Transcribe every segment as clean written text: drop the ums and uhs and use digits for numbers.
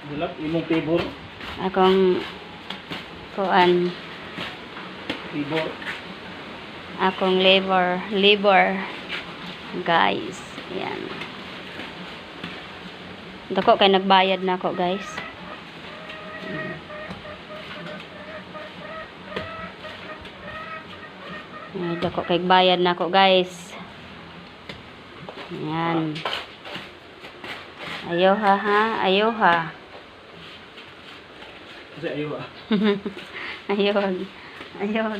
Dilap, imong tibor. Akong kuan, Tibor. akong labor guys. Yan. Dako kay nagbayad na ako guys. Dako kay bayad na ako guys. Yan. Ayaw ha. Ayaw ha. Kasi ayaw ah. Ayaw kuan. Ayaw ah.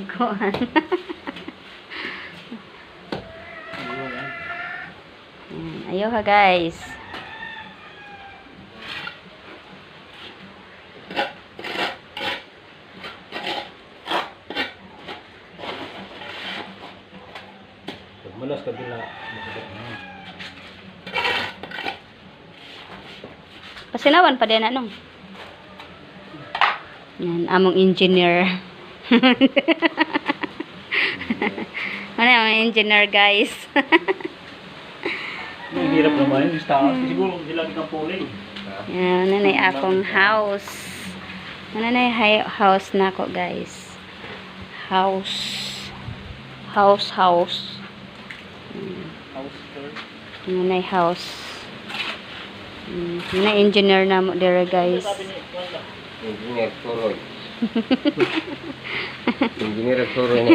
Ayaw ha guys. Malas ka bila. Pasinawan pa din anong. Yan, among engineer. Ano yung engineer guys? Ang hirap naman yung staff. Siguro sila kitang puling. Yan, nanay akong house. Nanay house na ako guys. House. House tour. Nanay house. Nanay engineer na mo dire guys. Sabi ni Wanda. Engineer Soroy. Engineer Soroy na.